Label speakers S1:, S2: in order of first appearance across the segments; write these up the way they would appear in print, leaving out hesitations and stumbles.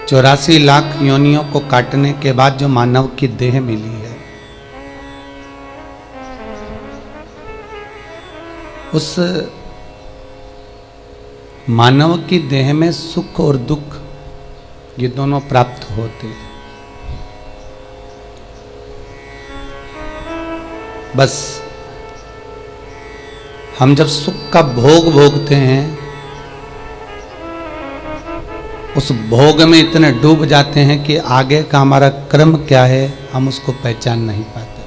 S1: 84 लाख योनियों को काटने के बाद जो मानव की देह मिली है, उस मानव की देह में सुख और दुख ये दोनों प्राप्त होते हैं। बस हम जब सुख का भोग भोगते हैं, उस भोग में इतने डूब जाते हैं कि आगे का हमारा क्रम क्या है हम उसको पहचान नहीं पाते।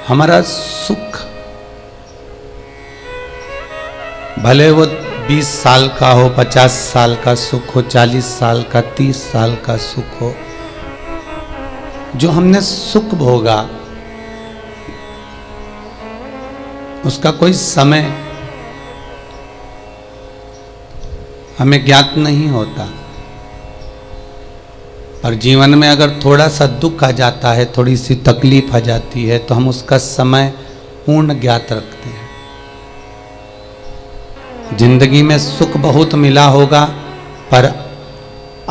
S1: हमारा सुख भले वो 20 साल का हो, 50 साल का सुख हो, 40 साल का, 30 साल का सुख हो, जो हमने सुख भोगा उसका कोई समय हमें ज्ञात नहीं होता। पर जीवन में अगर थोड़ा सा दुख आ जाता है, थोड़ी सी तकलीफ आ जाती है, तो हम उसका समय पूर्ण ज्ञात रखते हैं। जिंदगी में सुख बहुत मिला होगा, पर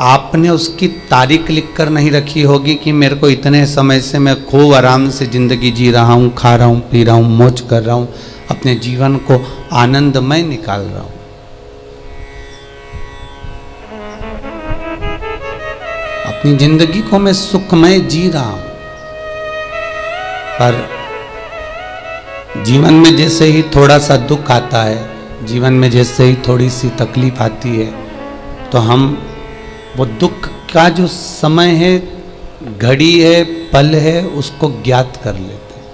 S1: आपने उसकी तारीख लिखकर नहीं रखी होगी कि मेरे को इतने समय से मैं खूब आराम से जिंदगी जी रहा हूँ, खा रहा हूँ, पी रहा हूँ, मौज कर रहा हूँ, अपने जीवन को आनंदमय निकाल रहा हूँ। अपनी जिंदगी को मैं सुखमय जी रहा हूँ। पर जीवन में जैसे ही थोड़ा सा दुख आता है, जीवन में जैसे ही थोड़ी सी तकलीफ आती है, तो हम वो दुख का जो समय है, घड़ी है, पल है, उसको ज्ञात कर लेते हैं।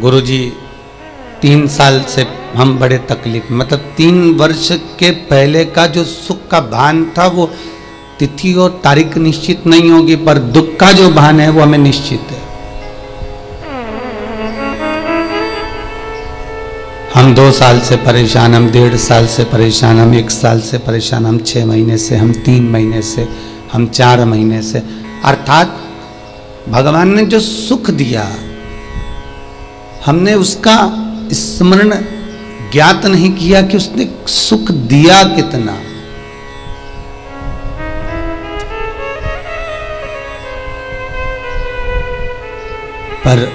S1: गुरुजी 3 साल से हम बड़े तकलीफ, मतलब 3 वर्ष के पहले का जो सुख का भान था वो तिथि और तारीख निश्चित नहीं होगी, पर दुख का जो भान है वो हमें निश्चित है। हम 2 साल से परेशान, हम 1.5 साल से परेशान, हम 1 साल से परेशान, हम 6 महीने से, हम 3 महीने से, हम 4 महीने से। अर्थात भगवान ने जो सुख दिया, हमने उसका स्मरण ज्ञात नहीं किया कि उसने सुख दिया कितना। पर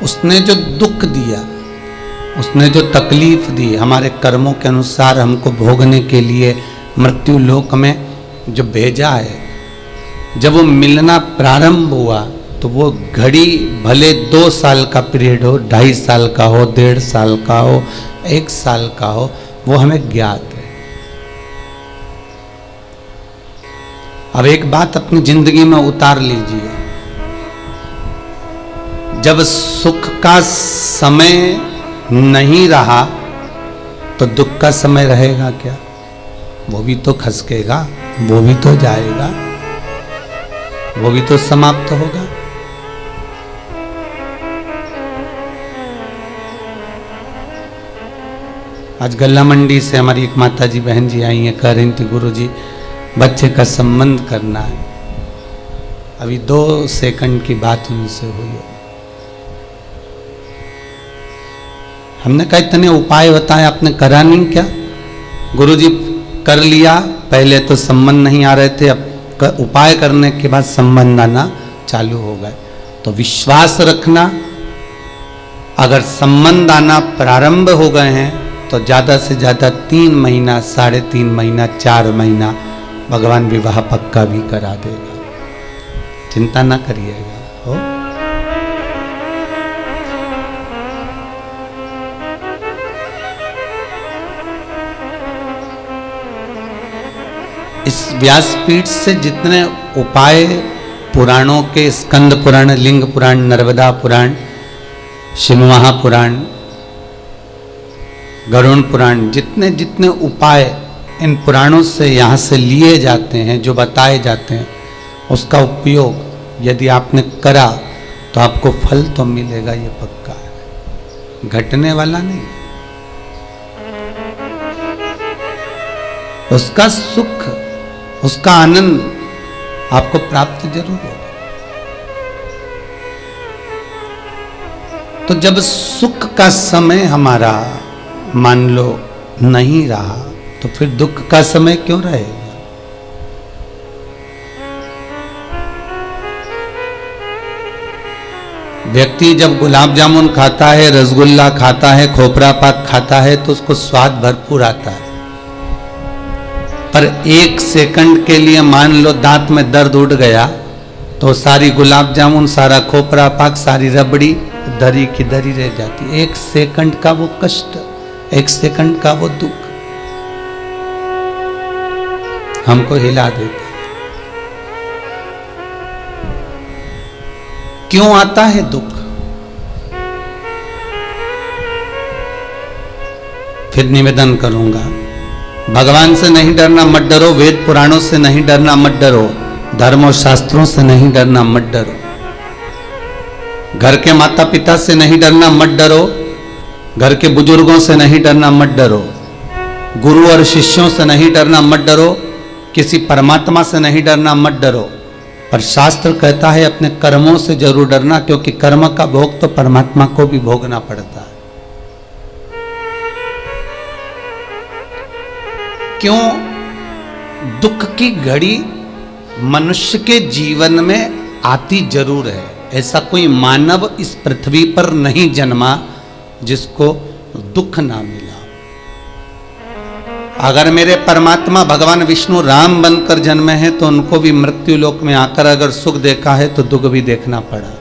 S1: उसने जो दुख दिया, उसने जो तकलीफ दी, हमारे कर्मों के अनुसार हमको भोगने के लिए मृत्यु लोक में जो भेजा है, जब वो मिलना प्रारंभ हुआ तो वो घड़ी भले 2 साल का पीरियड हो, 2.5 साल का हो, 1.5 साल का हो, 1 साल का हो, वो हमें ज्ञात है। अब एक बात अपनी जिंदगी में उतार लीजिए, जब सुख का समय नहीं रहा तो दुख का समय रहेगा क्या? वो भी तो खसकेगा, वो भी तो जाएगा, वो भी तो समाप्त होगा। आज गल्ला मंडी से हमारी एक माता जी बहन जी आई हैं, कह रही थी गुरुजी बच्चे का संबंध करना है। अभी 2 सेकंड की बात उनसे हुई है। हमने कहा इतने उपाय बताए, आपने करा नहीं क्या? गुरुजी कर लिया, पहले तो संबंध नहीं आ रहे थे, अब उपाय करने के बाद संबंध आना चालू हो गए। तो विश्वास रखना, अगर संबंध आना प्रारंभ हो गए हैं तो ज़्यादा से ज़्यादा 3 महीना, 3.5 महीना, 4 महीना भगवान विवाह पक्का भी करा देगा। चिंता ना करिएगा। हो इस व्यासपीठ से जितने उपाय पुराणों के, स्कंद पुराण, लिंग पुराण, नर्मदा पुराण, शिव महापुराण, गरुण पुराण, जितने जितने उपाय इन पुराणों से यहाँ से लिए जाते हैं, जो बताए जाते हैं, उसका उपयोग यदि आपने करा तो आपको फल तो मिलेगा, ये पक्का है, घटने वाला नहीं। उसका सुख, उसका आनंद आपको प्राप्त जरूर होगा। तो जब सुख का समय हमारा मान लो नहीं रहा, तो फिर दुख का समय क्यों रहेगा? व्यक्ति जब गुलाब जामुन खाता है, रसगुल्ला खाता है, खोपरा पाक खाता है, तो उसको स्वाद भरपूर आता है। पर एक सेकंड के लिए मान लो दांत में दर्द उठ गया, तो सारी गुलाब जामुन, सारा खोपरा पाक, सारी रबड़ी दरी की दरी रह जाती। एक सेकंड का वो कष्ट, एक सेकंड का वो दुख हमको हिला देता। क्यों आता है दुख? फिर निवेदन करूंगा, भगवान से नहीं डरना मत डरो, वेद पुराणों से नहीं डरना मत डरो, धर्म और शास्त्रों से नहीं डरना मत डरो, घर के माता पिता से नहीं डरना मत डरो, घर के बुजुर्गों से नहीं डरना मत डरो, गुरु और शिष्यों से नहीं डरना मत डरो, किसी परमात्मा से नहीं डरना मत डरो। पर शास्त्र कहता है अपने कर्मों से जरूर डरना, क्योंकि कर्म का भोग तो परमात्मा को भी भोगना पड़ता है। क्यों? दुख की घड़ी मनुष्य के जीवन में आती जरूर है। ऐसा कोई मानव इस पृथ्वी पर नहीं जन्मा जिसको दुख ना मिला। अगर मेरे परमात्मा भगवान विष्णु राम बनकर जन्मे हैं, तो उनको भी मृत्यु लोक में आकर अगर सुख देखा है तो दुख भी देखना पड़ा।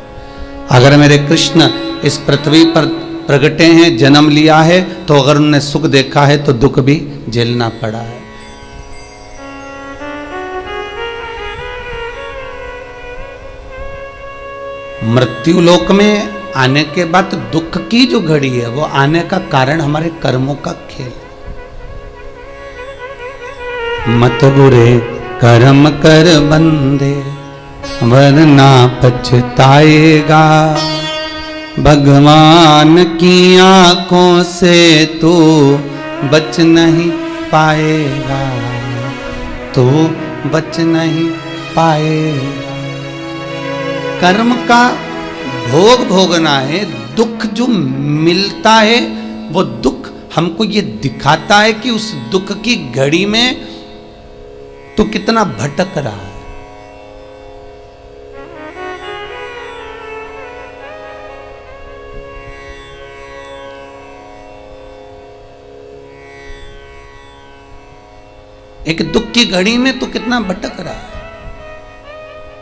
S1: अगर मेरे कृष्ण इस पृथ्वी पर प्रगटे हैं, जन्म लिया है, तो अगर उन्होंने सुख देखा है तो दुख भी झेलना पड़ा है। मृत्यु लोक में आने के बाद दुख की जो घड़ी है, वो आने का कारण हमारे कर्मों का खेल। मत बुरे कर्म कर बंदे, वरना पछताएगा, भगवान की आंखों से तू बच नहीं पाएगा, तू बच नहीं पाएगा। कर्म का भोग भोगना है। दुख जो मिलता है, वो दुख हमको ये दिखाता है कि उस दुख की घड़ी में तो कितना भटक रहा है। एक दुख की घड़ी में तो कितना भटक रहा है।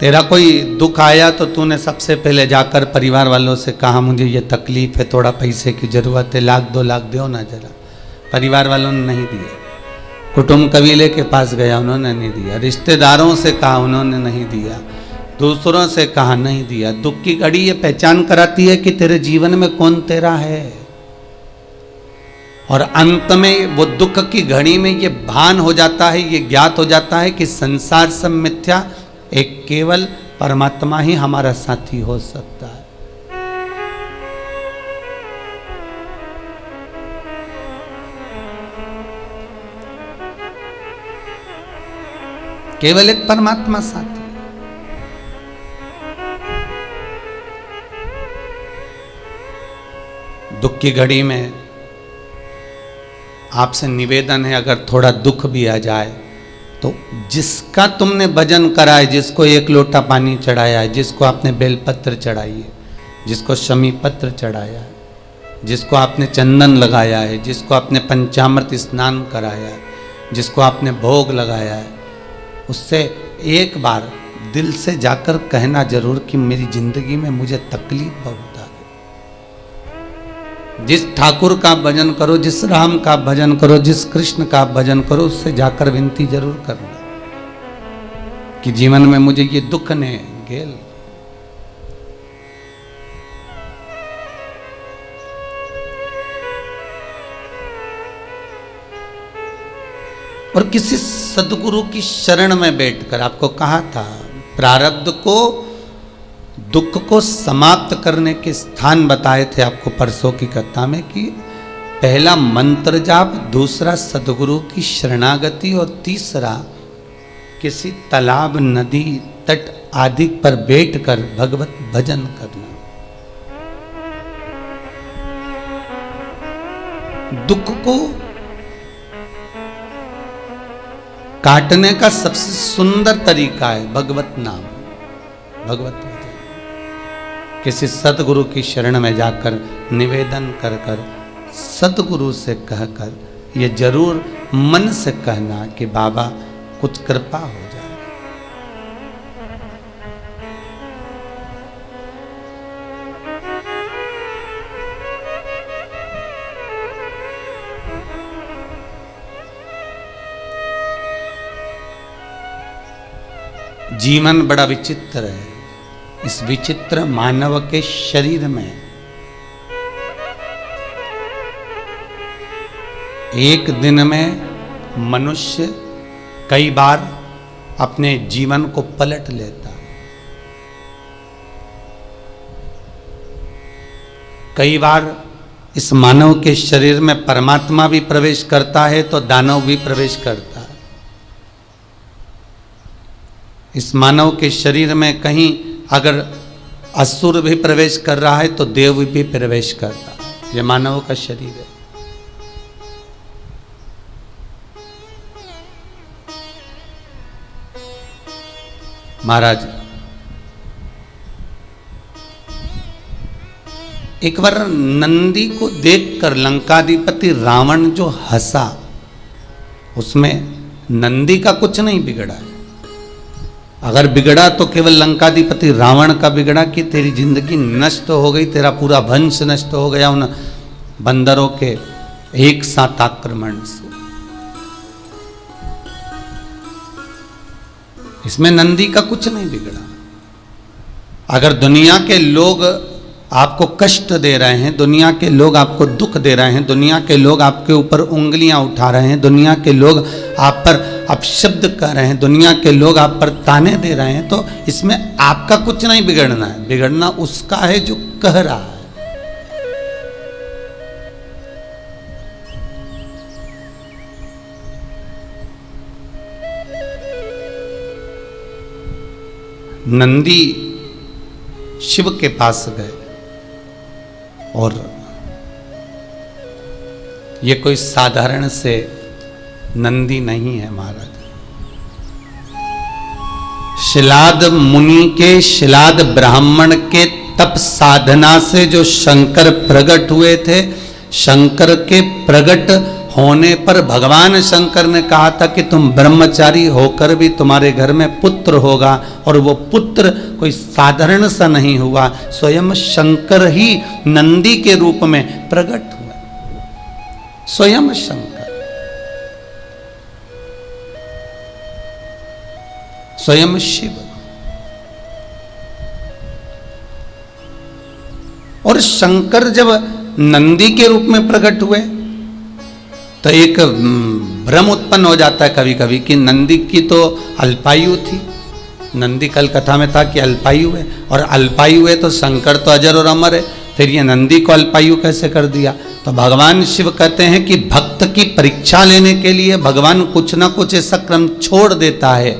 S1: तेरा कोई दुख आया तो तूने सबसे पहले जाकर परिवार वालों से कहा मुझे ये तकलीफ है, थोड़ा पैसे की जरूरत है, 1-2 लाख दो ना जरा। परिवार वालों ने नहीं दिया। कुटुंब कबीले के पास गया, उन्होंने नहीं दिया। रिश्तेदारों से कहा, उन्होंने नहीं दिया। दूसरों से कहा, नहीं दिया। दुख की घड़ी ये पहचान कराती है कि तेरे जीवन में कौन तेरा है। और अंत में वो दुख की घड़ी में ये भान हो जाता है, ये ज्ञात हो जाता है कि संसार सब मिथ्या, एक केवल परमात्मा ही हमारा साथी हो सकता है। केवल एक परमात्मा साथी। दुख की घड़ी में आपसे निवेदन है, अगर थोड़ा दुख भी आ जाए तो जिसका तुमने भजन करा है, जिसको 1 लोटा पानी चढ़ाया है, जिसको आपने बेलपत्र चढ़ाई है, जिसको शमी पत्र चढ़ाया है, जिसको आपने चंदन लगाया है, जिसको आपने पंचामृत स्नान कराया है, जिसको आपने भोग लगाया है, उससे एक बार दिल से जाकर कहना जरूर कि मेरी जिंदगी में मुझे तकलीफ बहुत आ गई। जिस ठाकुर का भजन करो, जिस राम का भजन करो, जिस कृष्ण का भजन करो, उससे जाकर विनती जरूर करना कि जीवन में मुझे ये दुख ने घेर। और किसी सदगुरु की शरण में बैठकर, आपको कहा था प्रारब्ध को, दुख को समाप्त करने के स्थान बताए थे आपको परसों की कथा में, कि पहला मंत्र जाप, दूसरा सदगुरु की शरणागति, और तीसरा किसी तालाब, नदी, तट आदि पर बैठकर भगवत भजन करना। दुख को काटने का सबसे सुंदर तरीका है भगवत नाम, भगवत भजन। किसी सतगुरु की शरण में जाकर निवेदन कर कर सतगुरु से कहकर ये जरूर मन से कहना कि बाबा कुछ कृपा हो जाए। जीवन बड़ा विचित्र है। इस विचित्र मानव के शरीर में एक दिन में मनुष्य कई बार अपने जीवन को पलट लेता, कई बार इस मानव के शरीर में परमात्मा भी प्रवेश करता है तो दानव भी प्रवेश करता है। इस मानव के शरीर में कहीं अगर असुर भी प्रवेश कर रहा है तो देव भी प्रवेश कर रहा है। ये मानव का शरीर है। महाराज एक बार नंदी को देखकर लंकाधिपति रावण जो हंसा, उसमें नंदी का कुछ नहीं बिगड़ा है। अगर बिगड़ा तो केवल लंकाधिपति रावण का बिगड़ा कि तेरी जिंदगी नष्ट हो गई, तेरा पूरा वंश नष्ट हो गया उन बंदरों के एक साथ आक्रमण से। इसमें नंदी का कुछ नहीं बिगड़ा। अगर दुनिया के लोग आपको कष्ट दे रहे हैं, दुनिया के लोग आपको दुख दे रहे हैं, दुनिया के लोग आपके ऊपर उंगलियां उठा रहे हैं, दुनिया के लोग आप पर अपशब्द कर रहे हैं, दुनिया के लोग आप पर ताने दे रहे हैं, तो इसमें आपका कुछ नहीं बिगड़ना है। बिगड़ना उसका है जो कह रहा है। नंदी शिव के पास गए और ये कोई साधारण से नंदी नहीं है महाराज। शिलाद मुनि के, शिलाद ब्राह्मण के तप साधना से जो शंकर प्रकट हुए थे, शंकर के प्रकट होने पर भगवान शंकर ने कहा था कि तुम ब्रह्मचारी होकर भी तुम्हारे घर में पुत्र होगा, और वो पुत्र कोई साधारण सा नहीं हुआ, स्वयं शंकर ही नंदी के रूप में प्रकट हुआ। स्वयं शंकर, स्वयं शिव। और शंकर जब नंदी के रूप में प्रकट हुए तो एक भ्रम उत्पन्न हो जाता है कभी कभी कि नंदी की तो अल्पायु थी। नंदी कल कथा में था कि अल्पायु है, और अल्पायु है तो शंकर तो अजर और अमर है, फिर ये नंदी को अल्पायु कैसे कर दिया? तो भगवान शिव कहते हैं कि भक्त की परीक्षा लेने के लिए भगवान कुछ ना कुछ ऐसा क्रम छोड़ देता है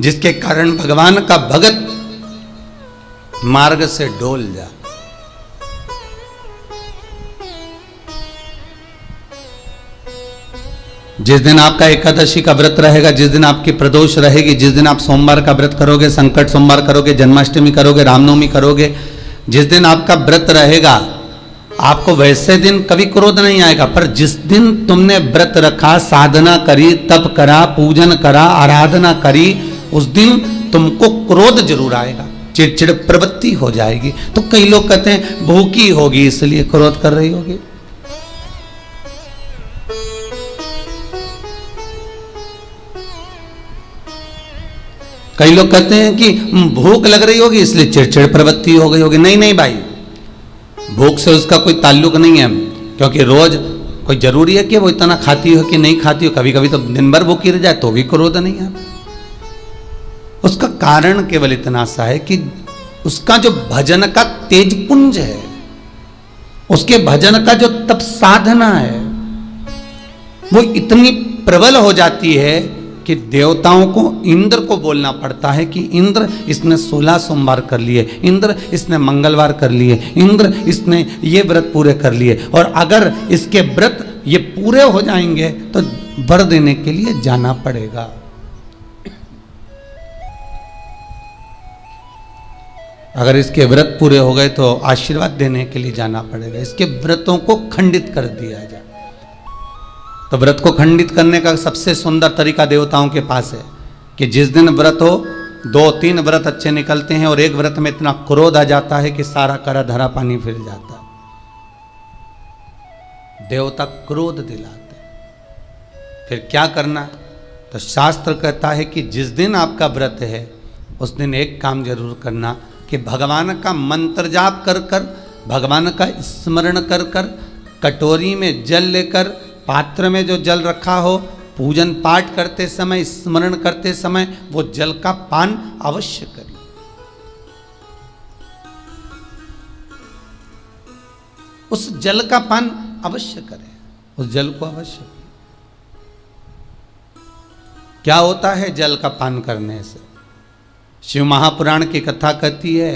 S1: जिसके कारण भगवान का भगत मार्ग से डोल जाए। जिस दिन आपका एकादशी का व्रत रहेगा, जिस दिन आपकी प्रदोष रहेगी, जिस दिन आप सोमवार का व्रत करोगे, संकट सोमवार करोगे, जन्माष्टमी करोगे, रामनवमी करोगे, जिस दिन आपका व्रत रहेगा, आपको वैसे दिन कभी क्रोध नहीं आएगा। पर जिस दिन तुमने व्रत रखा, साधना करी, तप करा, पूजन करा, आराधना करी, उस दिन तुमको क्रोध जरूर आएगा, चिड़चिड़ प्रवृत्ति हो जाएगी। तो कई लोग कहते हैं भूखी होगी इसलिए क्रोध कर रही होगी। कई लोग कहते हैं कि भूख लग रही होगी इसलिए चिड़चिड़ प्रवृत्ति हो गई होगी। नहीं नहीं भाई, भूख से उसका कोई ताल्लुक नहीं है, क्योंकि रोज कोई जरूरी है कि वो इतना खाती हो कि नहीं खाती हो। कभी कभी तो दिन भर भूखी रह जाए तो भी क्रोध नहीं है। उसका कारण केवल इतना सा है कि उसका जो भजन का तेज पुंज है, उसके भजन का जो तप साधना है, वो इतनी प्रबल हो जाती है कि देवताओं को इंद्र को बोलना पड़ता है कि इंद्र इसने 16 सोमवार कर लिए, इंद्र इसने मंगलवार कर लिए, इंद्र इसने ये व्रत पूरे कर लिए, और अगर इसके व्रत ये पूरे हो जाएंगे तो वर देने के लिए जाना पड़ेगा। अगर इसके व्रत पूरे हो गए तो आशीर्वाद देने के लिए जाना पड़ेगा। इसके व्रतों को खंडित कर दिया जाए। तो व्रत को खंडित करने का सबसे सुंदर तरीका देवताओं के पास है कि जिस दिन व्रत हो 2-3 व्रत अच्छे निकलते हैं और एक व्रत में इतना क्रोध आ जाता है कि सारा करा धरा पानी फिर जाता है। देवता क्रोध दिलाते हैं। फिर क्या करना? तो शास्त्र कहता है कि जिस दिन आपका व्रत है उस दिन एक काम जरूर करना कि भगवान का मंत्र जाप कर कर, भगवान का स्मरण कर कर, कटोरी में जल लेकर, पात्र में जो जल रखा हो, पूजन पाठ करते समय, स्मरण करते समय वो जल का पान अवश्य करिए। उस जल का पान अवश्य करें, उस जल को अवश्य पिए। क्या होता है जल का पान करने से? शिव महापुराण की कथा कहती है,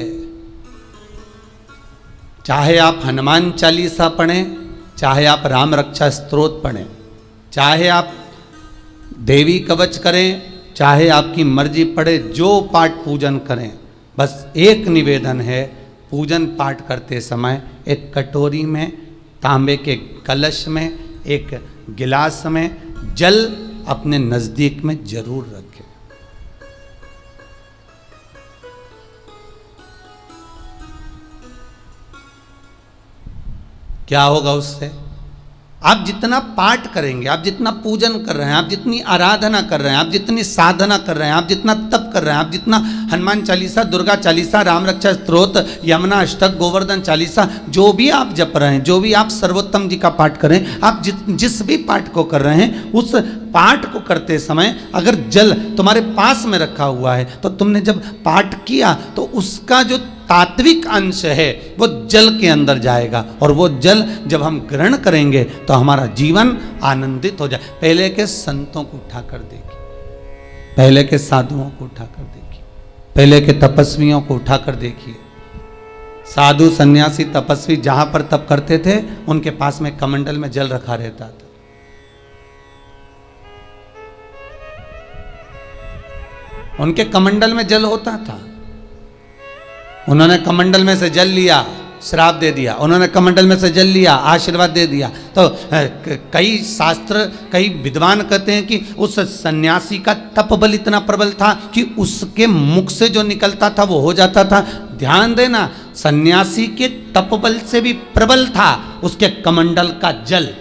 S1: चाहे आप हनुमान चालीसा पढ़ें, चाहे आप राम रक्षा स्तोत्र पढ़ें, चाहे आप देवी कवच करें, चाहे आपकी मर्जी पड़े, जो पाठ पूजन करें, बस एक निवेदन है, पूजन पाठ करते समय एक कटोरी में, तांबे के कलश में, एक गिलास में जल अपने नज़दीक में जरूर रखें। क्या होगा उससे? आप जितना पाठ करेंगे, आप जितना पूजन कर रहे हैं, आप जितनी आराधना कर रहे हैं, आप जितनी साधना कर रहे हैं, आप जितना तप कर रहे हैं, आप जितना हनुमान चालीसा, दुर्गा चालीसा, राम रक्षा स्तोत्र, यमुना अष्टक, गोवर्धन चालीसा, जो भी आप जप रहे हैं, जो भी आप सर्वोत्तम जी का पाठ करें, आप जिस भी पाठ को कर रहे हैं, उस पाठ को करते समय अगर जल तुम्हारे पास में रखा हुआ है तो तुमने जब पाठ किया तो उसका जो तात्विक अंश है वो जल के अंदर जाएगा, और वो जल जब हम ग्रहण करेंगे तो हमारा जीवन आनंदित हो जाए। पहले के संतों को उठाकर देखिए, पहले के साधुओं को उठाकर देखिए, पहले के तपस्वियों को उठाकर देखिए। साधु सन्यासी तपस्वी जहां पर तप करते थे उनके पास में कमंडल में जल रखा रहता था। उनके कमंडल में जल होता था। उन्होंने कमंडल में से जल लिया, श्राप दे दिया, उन्होंने कमंडल में से जल लिया, आशीर्वाद दे दिया। तो कई शास्त्र, कई विद्वान कहते हैं कि उस सन्यासी का तप बल इतना प्रबल था कि उसके मुख से जो निकलता था वो हो जाता था। ध्यान देना, सन्यासी के तप बल से भी प्रबल था उसके कमंडल का जल,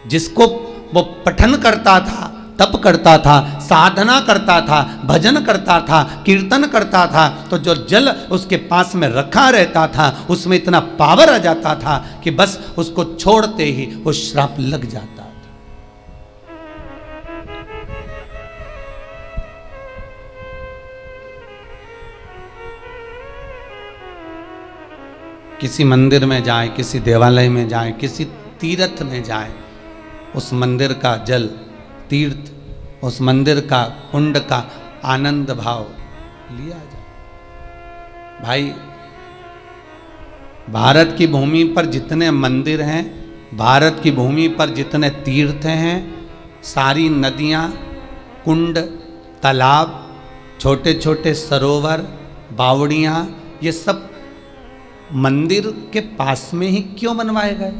S1: जिसको वो पठन करता था, तप करता था, साधना करता था, भजन करता था, कीर्तन करता था, तो जो जल उसके पास में रखा रहता था उसमें इतना पावर आ जाता था कि बस उसको छोड़ते ही वो श्राप लग जाता था। किसी मंदिर में जाए, किसी देवालय में जाए, किसी तीर्थ में जाए, उस मंदिर का जल, तीर्थ, उस मंदिर का कुंड का आनंद भाव लिया जाए। भाई, भारत की भूमि पर जितने मंदिर हैं, भारत की भूमि पर जितने तीर्थ हैं, सारी नदियाँ, कुंड, तालाब, छोटे छोटे सरोवर, बावड़ियाँ, ये सब मंदिर के पास में ही क्यों बनवाए गए?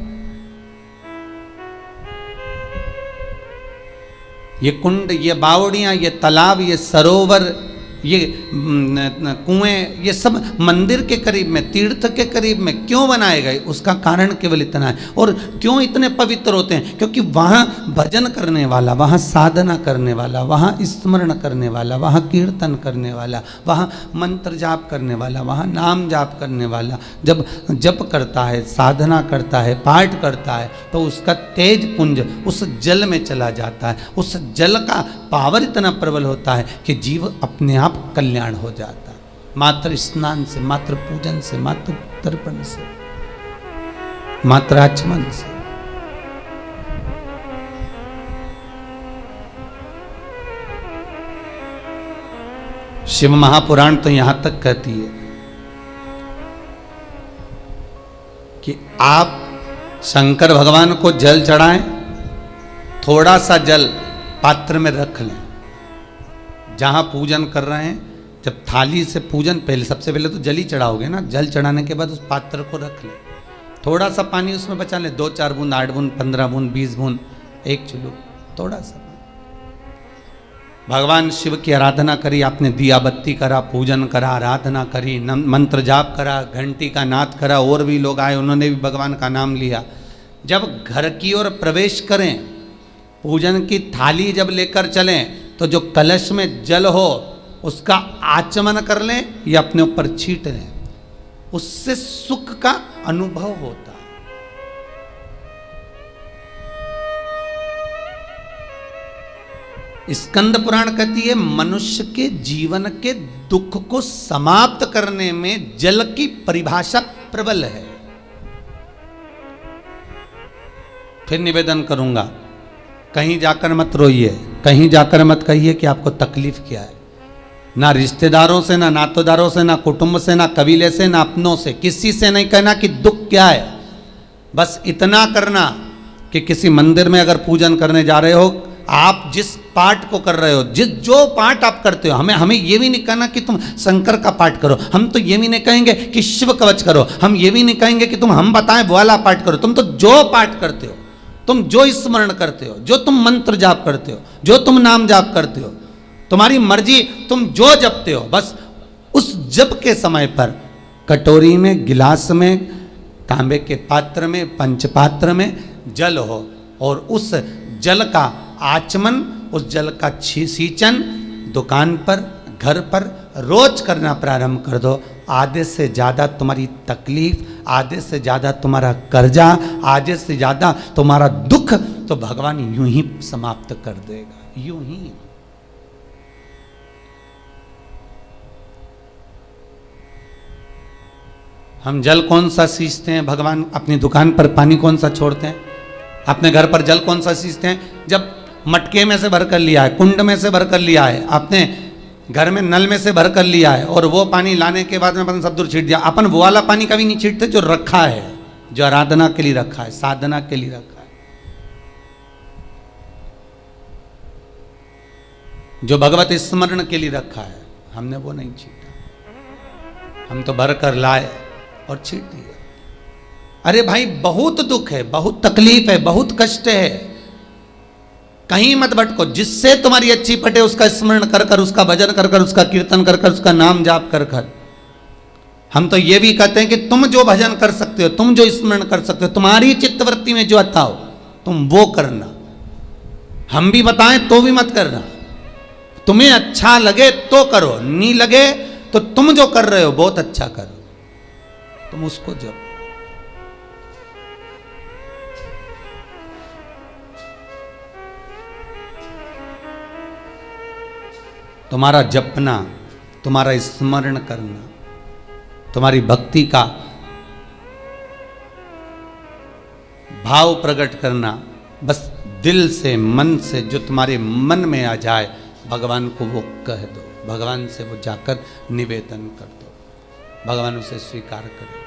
S1: ये कुंड, ये बावड़ियाँ, ये तालाब, ये सरोवर, ये कुएं, ये सब मंदिर के करीब में, तीर्थ के करीब में क्यों बनाए गए? उसका कारण केवल इतना है। और क्यों इतने पवित्र होते हैं? क्योंकि वहाँ भजन करने वाला, वहाँ साधना करने वाला, वहाँ स्मरण करने वाला, वहाँ कीर्तन करने वाला, वहाँ मंत्र जाप करने वाला, वहाँ नाम जाप करने वाला जब जप करता है, साधना करता है, पाठ करता है, तो उसका तेज पुंज उस जल में चला जाता है। उस जल का पावर इतना प्रबल होता है कि जीव अपने आप कल्याण हो जाता है, मात्र स्नान से, मात्र पूजन से, मात्र तर्पण से, मात्र आचमन से। शिव महापुराण तो यहां तक कहती है कि आप शंकर भगवान को जल चढ़ाएं, थोड़ा सा जल पात्र में रख लें। जहां पूजन कर रहे हैं, जब थाली से पूजन, पहले सबसे पहले तो जल ही चढ़ाओगे ना, जल चढ़ाने के बाद उस पात्र को रख लें, थोड़ा सा पानी उसमें बचा लें, 2-4 बूंद, 8 बूंद, 15 बूंद, 20 बूंद, 1 चुल्लू, थोड़ा सा। भगवान शिव की आराधना करी, आपने दिया बत्ती करा, पूजन करा, आराधना करी, मंत्र जाप करा, घंटी का नाद करा, और भी लोग आए, उन्होंने भी भगवान का नाम लिया। जब घर की ओर प्रवेश करें, पूजन की थाली जब लेकर चलें, तो जो कलश में जल हो उसका आचमन कर लें या अपने ऊपर छीट लें, उससे सुख का अनुभव होता। स्कंद पुराण कहती है मनुष्य के जीवन के दुख को समाप्त करने में जल की परिभाषा प्रबल है। फिर निवेदन करूंगा, कहीं जाकर मत रोइए, कहीं जाकर मत कहिए कि आपको तकलीफ क्या है। ना रिश्तेदारों से, ना नातेदारों से, ना कुटुंब से, ना कबीले से, ना अपनों से, किसी से नहीं कहना कि दुख क्या है। बस इतना करना कि किसी मंदिर में अगर पूजन करने जा रहे हो, आप जिस पाठ को कर रहे हो, जो पाठ आप करते हो, हमें ये भी नहीं कहना कि तुम शंकर का पाठ करो, हम तो ये भी नहीं कहेंगे कि शिव कवच करो, हम ये भी नहीं कहेंगे कि तुम हम बताएं वो वाला पाठ करो। तुम तो जो पाठ करते हो, तुम जो स्मरण करते हो, जो तुम मंत्र जाप करते हो, जो तुम नाम जाप करते हो, तुम्हारी मर्जी, तुम जो जपते हो, बस उस जप के समय पर कटोरी में, गिलास में, तांबे के पात्र में, पंचपात्र में जल हो, और उस जल का आचमन, उस जल का सींचन दुकान पर, घर पर रोज करना प्रारंभ कर दो। आधे से ज़्यादा तुम्हारी तकलीफ, आधे से ज़्यादा तुम्हारा कर्जा, आधे से ज़्यादा तुम्हारा दुख तो भगवान यूं ही समाप्त कर देगा, यूं ही। हम जल कौन सा सींचते हैं भगवान, अपनी दुकान पर पानी कौन सा छोड़ते हैं, अपने घर पर जल कौन सा सींचते हैं। जब मटके में से भर कर लिया है, कुंड में से भर कर लिया है, आपने घर में नल में से भर कर लिया है, और वो पानी लाने के बाद में अपन सब दूर छीट दिया। अपन वो वाला पानी कभी नहीं छीटते जो रखा है, जो आराधना के लिए रखा है, साधना के लिए रखा है, जो भगवत स्मरण के लिए रखा है, हमने वो नहीं छीटा। हम तो भर कर लाए और छीट दिया। अरे भाई, बहुत दुख है, बहुत तकलीफ है, बहुत कष्ट है, कहीं मत भटको। जिससे तुम्हारी अच्छी पटे उसका स्मरण कर कर, उसका भजन कर कर, उसका कीर्तन कर कर, उसका नाम जाप कर कर। हम तो ये भी कहते हैं कि तुम जो भजन कर सकते हो, तुम जो स्मरण कर सकते हो, तुम्हारी चित्तवृत्ति में जो आता हो तुम वो करना। हम भी बताएं तो भी मत करना। तुम्हें अच्छा लगे तो करो, नहीं लगे तो तुम जो कर रहे हो बहुत अच्छा करो, तुम उसको जप। तुम्हारा जपना, तुम्हारा स्मरण करना, तुम्हारी भक्ति का भाव प्रकट करना, बस दिल से, मन से, जो तुम्हारे मन में आ जाए भगवान को वो कह दो, भगवान से वो जाकर निवेदन कर दो, भगवान उसे स्वीकार करेगा।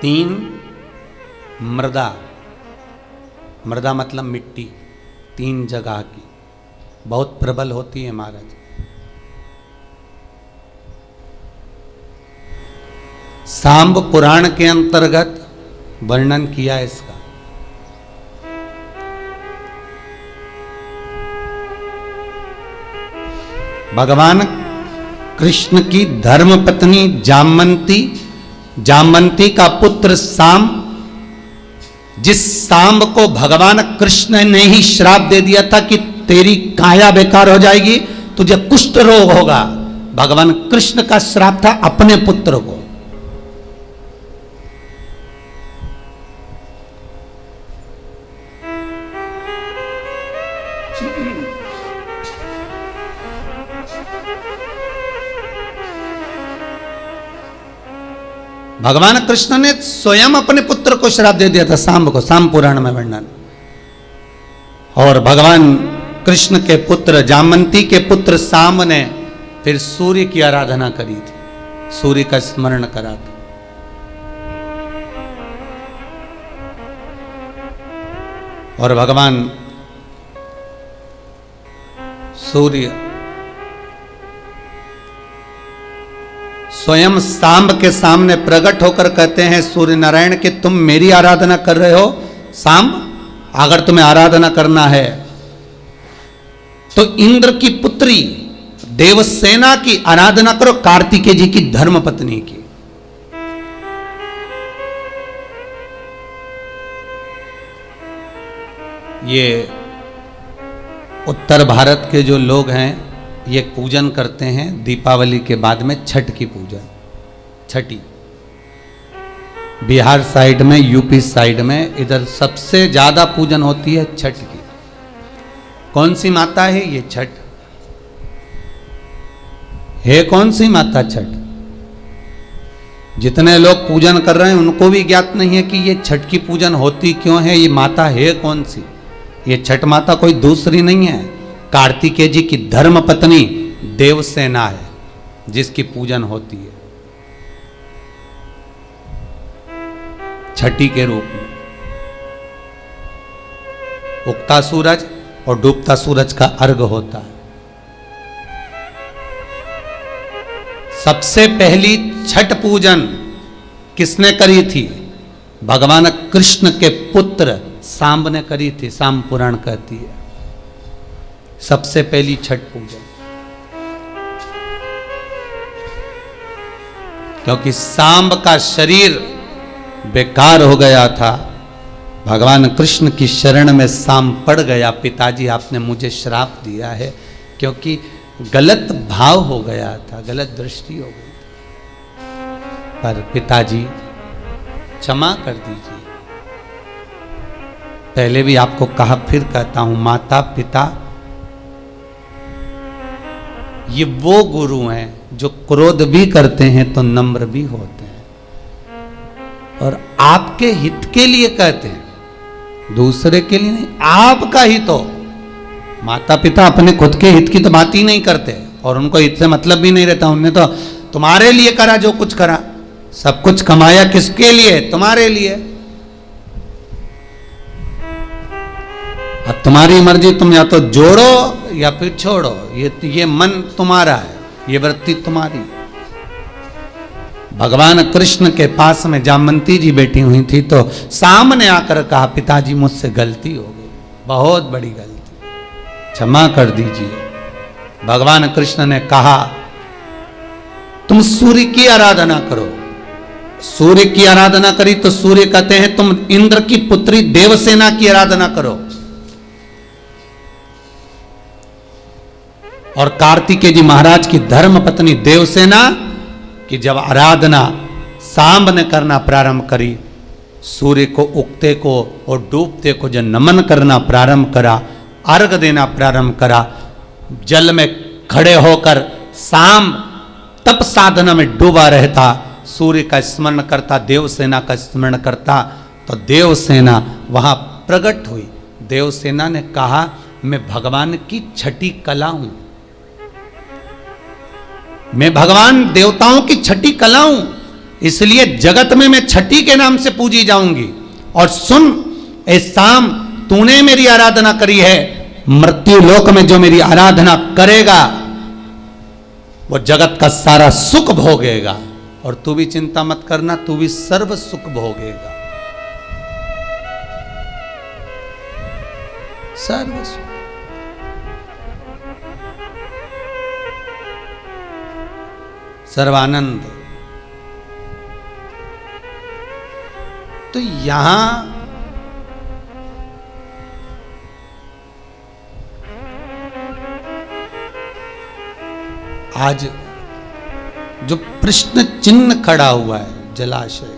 S1: तीन, मृदा। मृदा मतलब मिट्टी, 3 जगह की, बहुत प्रबल होती है महाराज। सांब पुराण के अंतर्गत वर्णन किया है इसका। भगवान कृष्ण की धर्म पत्नी जामवंती का पुत्र सांब, जिस सांब को भगवान कृष्ण ने ही श्राप दे दिया था कि तेरी काया बेकार हो जाएगी, तुझे कुष्ठ रोग होगा, भगवान कृष्ण का श्राप था अपने पुत्र को। भगवान कृष्ण ने स्वयं अपने पुत्र को श्राप दे दिया था, सांब को, सांब पुराण में वर्णन। और भगवान कृष्ण के पुत्र जामंती के पुत्र सांब ने फिर सूर्य की आराधना करी थी, सूर्य का स्मरण करा था। और भगवान सूर्य स्वयं सांब के सामने प्रकट होकर कहते हैं सूर्य नारायण कि तुम मेरी आराधना कर रहे हो सांब, अगर तुम्हें आराधना करना है तो इंद्र की पुत्री देवसेना की आराधना करो, कार्तिकेय जी की धर्म पत्नी की। ये उत्तर भारत के जो लोग हैं ये पूजन करते हैं दीपावली के बाद में छठ की पूजा, छठी। बिहार साइड में, यूपी साइड में, इधर सबसे ज्यादा पूजन होती है छठ की। कौन सी माता है ये छठ? है कौन सी माता छठ? जितने लोग पूजन कर रहे हैं उनको भी ज्ञात नहीं है कि ये छठ की पूजन होती क्यों है, ये माता है कौन सी। ये छठ माता कोई दूसरी नहीं है, कार्तिकेय जी की धर्म पत्नी देवसेना है जिसकी पूजन होती है छठी के रूप में। उगता सूरज और डूबता सूरज का अर्घ होता है। सबसे पहली छठ पूजन किसने करी थी? भगवान कृष्ण के पुत्र सांब ने करी थी, सांब पुराण कहती है सबसे पहली छठ पूजन। क्योंकि सांब का शरीर बेकार हो गया था, भगवान कृष्ण की शरण में सांब पड़ गया। पिताजी आपने मुझे श्राप दिया है, क्योंकि गलत भाव हो गया था, गलत दृष्टि हो गई। पर पिताजी क्षमा कर दीजिए। पहले भी आपको कहा, फिर कहता हूं, माता पिता ये वो गुरु हैं जो क्रोध भी करते हैं तो नम्र भी होते हैं और आपके हित के लिए कहते हैं, दूसरे के लिए नहीं, आपका हित हो। माता पिता अपने खुद के हित की तो बात ही नहीं करते और उनको हित से मतलब भी नहीं रहता। उन्होंने तो तुम्हारे लिए करा जो कुछ करा, सब कुछ कमाया किसके लिए? तुम्हारे लिए। अब तुम्हारी मर्जी, तुम या तो जोड़ो या फिर छोड़ो, ये मन तुम्हारा है, ये वृत्ति तुम्हारी। भगवान कृष्ण के पास में जामंती जी बैठी हुई थी तो सामने आकर कहा, पिताजी मुझसे गलती हो गई, बहुत बड़ी गलती, क्षमा कर दीजिए। भगवान कृष्ण ने कहा, तुम सूर्य की आराधना करो। सूर्य की आराधना करी तो सूर्य कहते हैं तुम इंद्र की पुत्री देवसेना की आराधना करो। और कार्तिकेय जी महाराज की धर्म पत्नी देवसेना की जब आराधना सांब ने करना प्रारंभ करी, सूर्य को उगते को और डूबते को जब नमन करना प्रारंभ करा, अर्घ देना प्रारंभ करा, जल में खड़े होकर सांब तप साधना में डूबा रहता, सूर्य का स्मरण करता, देवसेना का स्मरण करता, तो देवसेना वहां प्रकट हुई। देवसेना ने कहा, मैं भगवान की छठी कला हूं, मैं भगवान देवताओं की छठी कला हूं, इसलिए जगत में मैं छठी के नाम से पूजी जाऊंगी। और सुन ए सांब, तूने मेरी आराधना करी है, मृत्यु लोक में जो मेरी आराधना करेगा वो जगत का सारा सुख भोगेगा, और तू भी चिंता मत करना, तू भी सर्व सुख भोगेगा, सर्व सुख। सर्वानंद। तो यहां आज जो प्रश्न चिन्ह खड़ा हुआ है जलाशय,